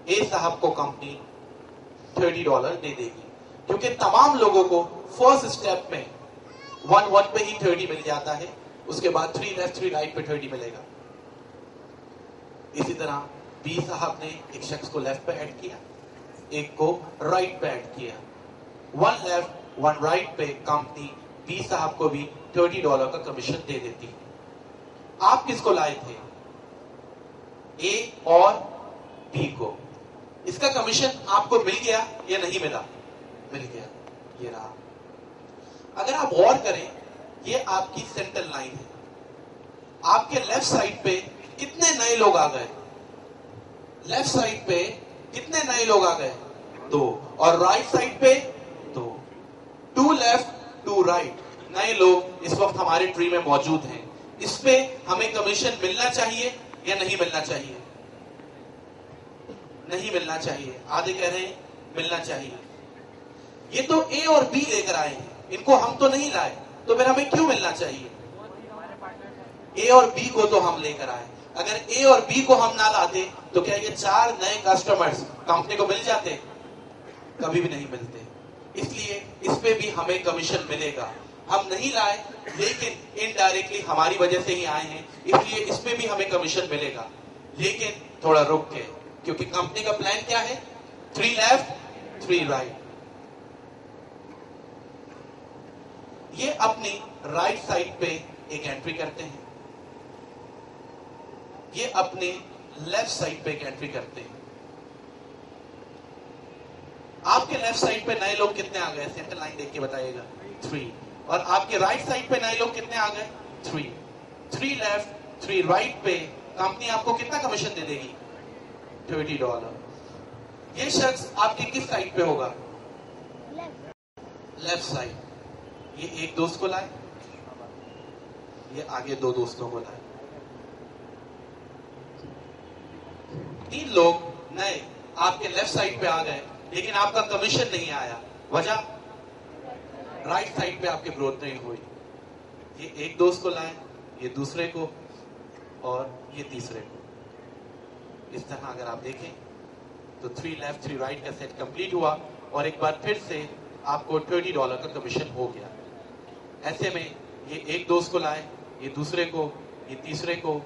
اے صاحب کو کمپنی $30 دے دے گی، کیونکہ تمام لوگوں کو فرسٹ اسٹیپ میں 1 پہ ہی 30 مل جاتا ہے، اس کے بعد 3 لیفٹ 3 رائٹ پہ 30 ملے گا۔ اسی طرح بی صاحب نے ایک شخص کو لیفٹ پہ ایڈ کیا، ایک کو رائٹ پہ ایڈ کیا، 1 لیفٹ 1 رائٹ پہ کمپنی بی صاحب کو بھی $30 کا کمیشن دے دیتی۔ آپ کس کو لائے تھے؟ اے اور بی کو۔ اس کا کمیشن آپ کو مل گیا یا نہیں ملا؟ مل گیا، یہ رہا۔ اگر آپ غور کریں، یہ آپ کی سینٹرل لائن ہے۔ آپ کے لیفٹ سائڈ پہ کتنے نئے لوگ آ گئے؟ لیفٹ سائڈ پہ کتنے نئے لوگ آ گئے؟ 2۔ اور رائٹ سائڈ پہ 2۔ 2 لیفٹ 2 رائٹ نئے لوگ اس وقت ہمارے ٹری میں موجود ہیں۔ اس پہ ہمیں کمیشن ملنا چاہیے یا نہیں ملنا چاہیے؟ نہیں ملنا چاہیے۔ آدھے کہہ رہے ہیں ملنا چاہیے۔ یہ تو اے اور بی لے کر آئے ہیں، ان کو ہم تو نہیں لائے، تو پھر ہمیں کیوں ملنا چاہیے؟ اے اور بی کو تو ہم لے کر آئے۔ اگر اے اور بی کو ہم نہ لاتے تو کیا یہ 4 نئے کسٹمرز کمپنی کو مل جاتے؟ کبھی بھی نہیں ملتے۔ اس لیے اس پہ بھی ہمیں کمیشن ملے گا۔ ہم نہیں لائے لیکن انڈائریکٹلی ہماری وجہ سے ہی آئے ہیں، اس لیے اس پہ بھی ہمیں کمیشن ملے گا، لیکن تھوڑا رک کے، کیونکہ کمپنی کا پلان کیا ہے؟ 3 لیفٹ 3 رائٹ۔ یہ اپنی رائٹ سائڈ پہ ایک انٹری کرتے ہیں، یہ اپنے لیفٹ سائڈ پہ ایک انٹری کرتے ہیں۔ آپ کے لیفٹ سائڈ پہ نئے لوگ کتنے آ گئے؟ سینٹر لائن دیکھ کے بتائیے گا۔ 3۔ اور آپ کے رائٹ سائڈ پہ نئے لوگ کتنے آ گئے؟ 3۔ 3 لیفٹ 3 رائٹ پہ کمپنی آپ کو کتنا کمیشن دے دے گی؟ $30۔ یہ شخص آپ کی کس سائڈ پہ ہوگا؟ Left side. یہ ایک دوست کو لائے، یہ آگے 2 دوستوں کو لائے۔ 3 لوگ نئے آپ کے لیفٹ سائڈ پہ آ گئے، لیکن آپ کا کمیشن نہیں آیا۔ وجہ؟ رائٹ سائڈ پہ آپ کی گروتھ نہیں ہوئی۔ یہ ایک دوست کو لائے، یہ دوسرے کو، اور یہ تیسرے کو۔ اس طرح اگر آپ دیکھیں تو 3 لیفٹ 3 رائٹ کا سیٹ کمپلیٹ ہوا، اور ایک بار پھر سے آپ کو $30 کا کمیشن ہو گیا۔ ایسے میں یہ ایک دوست کو لائے، یہ دوسرے کو، یہ تیسرے کو،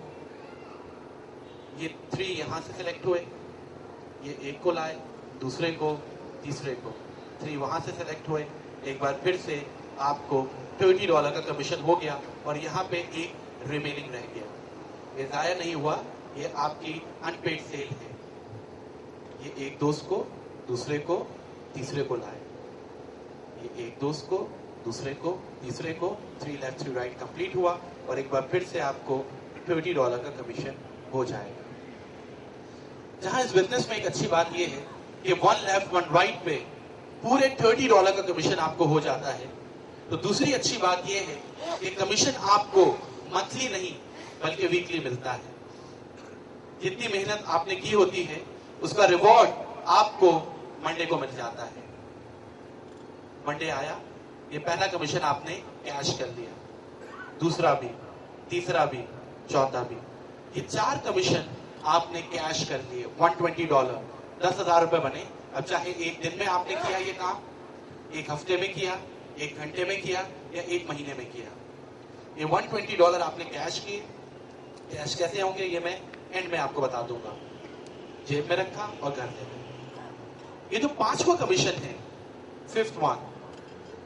یہ 3 یہاں سے سلیکٹ ہوئے، یہ ایک کو لائے، دوسرے کو، تیسرے کو، 3 وہاں سے سلیکٹ ہوئے، ایک بار پھر سے آپ کو $30 کا کمیشن ہو گیا، اور یہاں پہ ایک ریمیننگ رہ گیا۔ یہ ضائع نہیں ہوا، یہ آپ کی ان پیڈ سیل ہے۔ یہ ایک دوست کو، دوسرے کو، تیسرے کو لائے، یہ ایک دوست کو، دوسرے کو، تیسرے کو، 3 لیفٹ 3 رائٹ کمپلیٹ ہوا، اور ایک بار پھر سے آپ کو $30 کا کمیشن ہو جائے گا۔ جہاں اس بزنس میں ایک اچھی بات یہ ہے کہ 1 لیفٹ 1 رائٹ پہ پورے $30 کا کمیشن آپ کو ہو جاتا ہے، تو دوسری اچھی بات یہ ہے کہ کمیشن آپ کو منتھلی نہیں بلکہ ویکلی ملتا ہے۔ جتنی محنت آپ نے کی ہوتی ہے اس کا ریوارڈ آپ کو منڈے کو مل جاتا ہے۔ منڈے آیا، یہ پہلا کمیشن آپ نے کیش کر لیا، دوسرا بھی، تیسرا بھی، چوتھا بھی، یہ 4 کمیشن آپ نے کیش کر لیے۔ $120 $10,000 بنے۔ اب چاہے ایک دن میں آپ نے کیا یہ کام، ایک ہفتے میں کیا، ایک گھنٹے میں کیا، یا ایک مہینے میں کیا، یہ $120 آپ نے کیش کیے۔ کیش کیسے ہوں گے یہ میں اینڈ میں آپ کو بتا دوں گا۔ جیب میں رکھا اور گھر دے دیں۔ یہ جو 5واں کمیشن ہے، 5th one،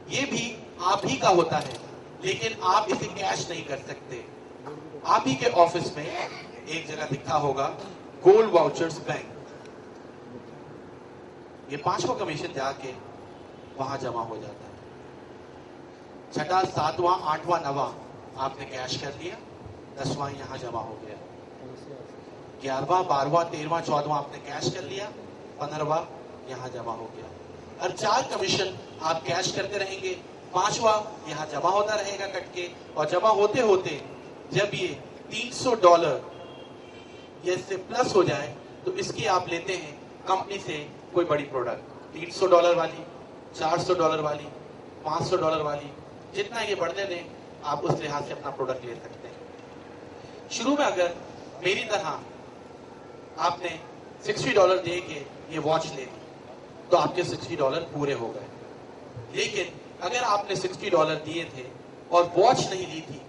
یہ بھی آپ ہی کا ہوتا ہے، لیکن آپ اسے کیش نہیں کر سکتے۔ آپ ہی کے آفس میں ایک جگہ دکھا ہوگا گولڈ واؤچرز بینک، یہ 5واں کمیشن جا کے وہاں جمع ہو جاتا ہے۔ 6واں 7واں 8واں 9واں آپ نے کیش کر لیا، 10واں یہاں جمع ہو گیا، 11واں 12واں 13واں 14واں آپ نے کیش کر لیا، 15واں یہاں جمع ہو گیا۔ اور 4 کمیشن آپ کیش کرتے رہیں گے، 5واں یہاں جمع ہوتا رہے گا کٹ کے، اور جمع ہوتے ہوتے جب یہ $300 یا اس سے پلس ہو جائے تو اس کی آپ لیتے ہیں کمپنی سے کوئی بڑی پروڈکٹ، $300 والی، $400 والی، $500 والی، جتنا یہ بڑھنے دیں آپ اس لحاظ سے اپنا پروڈکٹ لے سکتے ہیں۔ شروع میں اگر میری طرح آپ نے $60 दे के ये वॉच ले ली तो आपके $60 पूरे हो गए। लेकिन अगर आपने $60 दिए थे और वॉच नहीं ली थी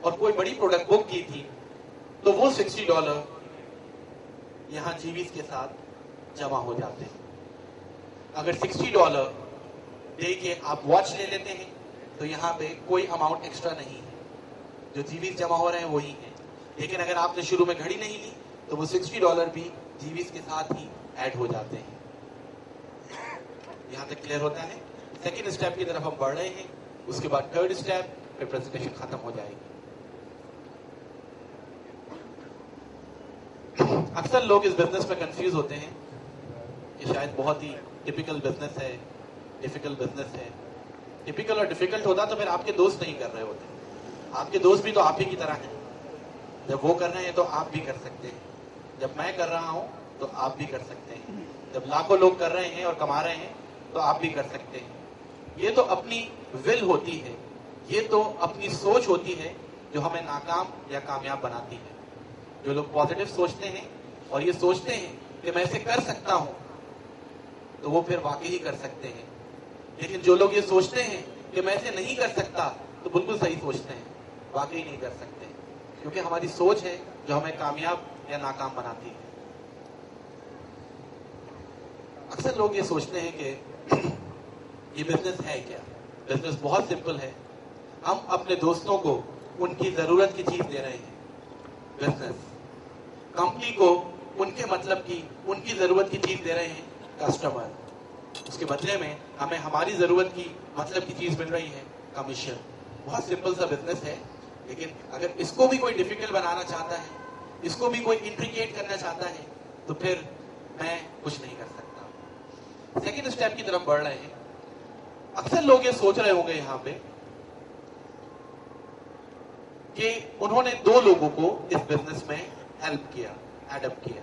और कोई बड़ी प्रोडक्ट बुक की थी तो वो $60 यहां जीवीज के साथ जमा हो जाते हैं। अगर $60 दे के आप वॉच ले लेते हैं तो यहां पे कोई अमाउंट एक्स्ट्रा नहीं है, जो जीवीज जमा हो रहे हैं वही है। लेकिन अगर आपने शुरू में घड़ी नहीं ली तो वो $60 भी जीवीज के साथ ही ऐड हो जाते हैं। यहां तक क्लियर होता है? सेकेंड स्टेप की तरफ हम बढ़ रहे हैं, उसके बाद थर्ड स्टेप, फिर प्रेजेंटेशन खत्म हो जाएगी। अक्सर लोग इस बिजनेस में कंफ्यूज होते हैं कि शायद बहुत ही टिपिकल बिजनेस है, डिफिकल्ट बिजनेस है। टिपिकल और डिफिकल्ट होता तो फिर आपके दोस्त नहीं कर रहे होते। आपके दोस्त भी तो आप ही की तरह हैं। जब वो कर रहे हैं तो आप भी कर सकते हैं। जब मैं कर रहा हूं तो आप भी कर सकते हैं। जब लाखों लोग कर रहे हैं और कमा रहे हैं तो आप भी कर सकते हैं। ये तो अपनी विल होती है, ये तो अपनी सोच होती है जो हमें नाकाम या कामयाब बनाती है। जो लोग पॉजिटिव सोचते हैं और ये सोचते हैं कि मैं इसे कर सकता हूं तो वो फिर वाकई ही कर सकते हैं। लेकिन जो लोग ये सोचते हैं कि मैं इसे नहीं कर सकता तो बिल्कुल सही सोचते हैं, वाकई नहीं कर सकते, क्योंकि हमारी सोच है जो हमें कामयाब या नाकाम बनाती है। अक्सर लोग ये सोचते हैं कि ये बिजनेस है क्या? बिजनेस बहुत सिंपल है। हम अपने दोस्तों को उनकी जरूरत की चीज दे रहे हैं। बिजनेस कंपनी को उनके मतलब की, उनकी जरूरत की चीज दे रहे हैं कस्टमर। उसके बदले में हमें हमारी जरूरत की, मतलब की चीज मिल रही है कमीशन। बहुत सिंपल सा बिजनेस है। लेकिन अगर इसको भी कोई डिफिकल्ट बनाना चाहता है, इसको भी कोई इंट्रिकेट करना चाहता है तो फिर मैं कुछ नहीं कर सकता। सेकेंड स्टेप की तरफ बढ़ रहे हैं। अक्सर लोग ये सोच रहे होंगे यहां पे कि उन्होंने दो लोगों को इस बिजनेस में हेल्प किया, एडप्ट किया,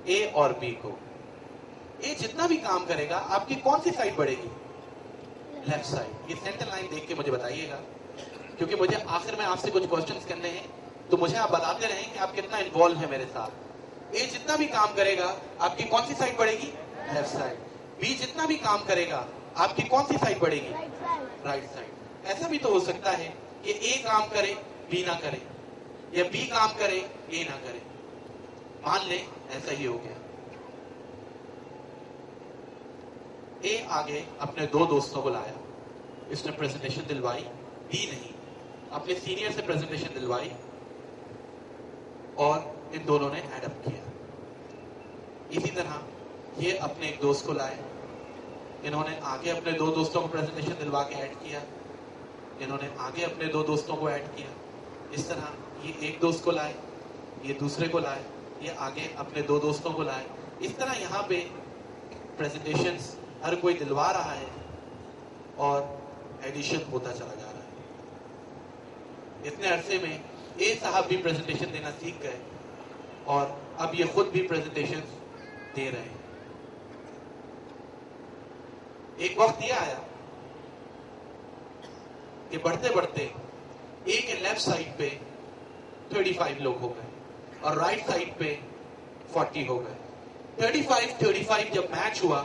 ए और बी को। ए जितना भी काम करेगा आपकी कौन सी साइड बढ़ेगी? Left side. ये सेंटर लाइन देख के मुझे बताइएगा, क्योंकि मुझे आखिर में आपसे कुछ क्वेश्चंस करने हैं, तो मुझे आप बताते रहें कि आप कितना इन्वॉल्व है मेरे साथ। ए जितना भी काम करेगा आपकी कौन सी साइड बढ़ेगी? Left side. बी जितना भी काम करेगा आपकी कौन सी साइड बढ़ेगी? Right side. ऐसा भी तो हो सकता है कि ए काम करे बी ना करे, या बी काम करे ए ना करे। मान ले ऐसा ही हो गया। ए आगे अपने दो दोस्तों को लाया, इसने प्रेजेंटेशन दिलवाई, बी नहीं, अपने सीनियर से प्रेजेंटेशन दिलवाई और इन दोनों ने एडप्ट किया। इसी तरह ये अपने एक दोस्त को लाए, इन्होंने आगे अपने दो दोस्तों को प्रेजेंटेशन दिलवा के ऐड किया, इन्होंने आगे अपने दो दोस्तों को ऐड किया। इस तरह ये एक दोस्त को लाए, ये दूसरे को लाए, ये आगे अपने दो दोस्तों को लाए। इस तरह यहाँ पे प्रेजेंटेशंस हर कोई दिलवा रहा है और एडिशन होता चला जा रहा है। इतने अरसे में ए साहब भी प्रेजेंटेशन देना सीख गए और अब ये खुद भी प्रेजेंटेशन दे रहे हैं। एक वक्त ये आया कि बढ़ते बढ़ते ए के लेफ्ट साइड पे 35 लोग हो गए और राइट साइड पे 40 हो गए। 35 जब मैच हुआ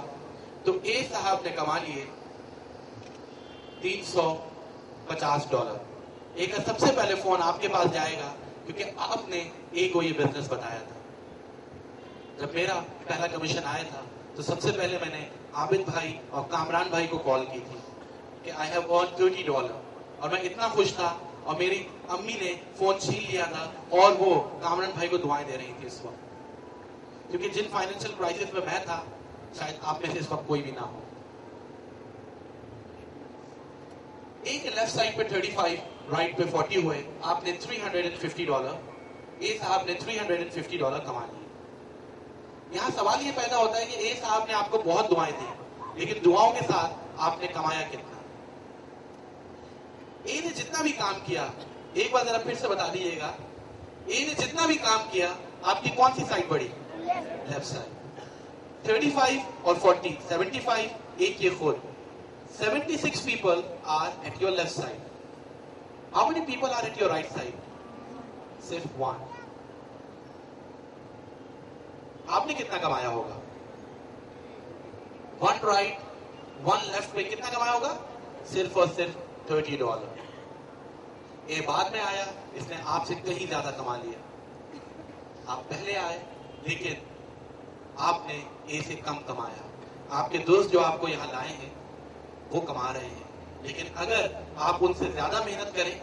तो ए साहब ने कमा लिए $350। ए का सबसे पहले फोन आपके पास जाएगा क्योंकि आपने ए को ये बिजनेस बताया था। जब मेरा पहला कमीशन आया था तो सबसे पहले मैंने आबिद भाई और कामरान भाई को कॉल की थी कि आई हैव अर्न $30, और मैं इतना खुश था और मेरी अम्मी ने फोन छीन लिया था और वो कामरान भाई को दुआएं दे रही थी इस वक्त, क्योंकि जिन फाइनेंशियल क्राइसिस में मैं था शायद आप में से इस वक्त कोई भी ना हो। ए के लेफ्ट साइड पे 35, राइट पे 40 हुए। आपने $350, ए साहब ने $350 कमा लिए। यहां सवाल ये पैदा होता है कि ए साहब ने आपको बहुत दुआएं दी, लेकिन दुआओं के साथ आपने कमाया कितना? ए ने जितना भी काम किया, एक बार जरा फिर से बता दीजिएगा, ए ने जितना भी काम किया आपकी कौन सी साइड बढ़ी? Left side. 35 और 40, 75, एक ये खुद, 76 people are at your left side. How many people are at your right side? सिर्फ 1. آپ نے کتنا کمایا ہوگا؟ 1 رائٹ 1 لیفٹ پہ کتنا کمایا ہوگا؟ صرف اور صرف $30. یہ بعد میں آیا، اس نے آپ سے کہیں زیادہ کما لیا. آپ پہلے آئے لیکن آپ نے اے سے کم کمایا. آپ کے دوست جو آپ کو یہاں لائے ہیں وہ کما رہے ہیں، لیکن اگر آپ ان سے زیادہ محنت کریں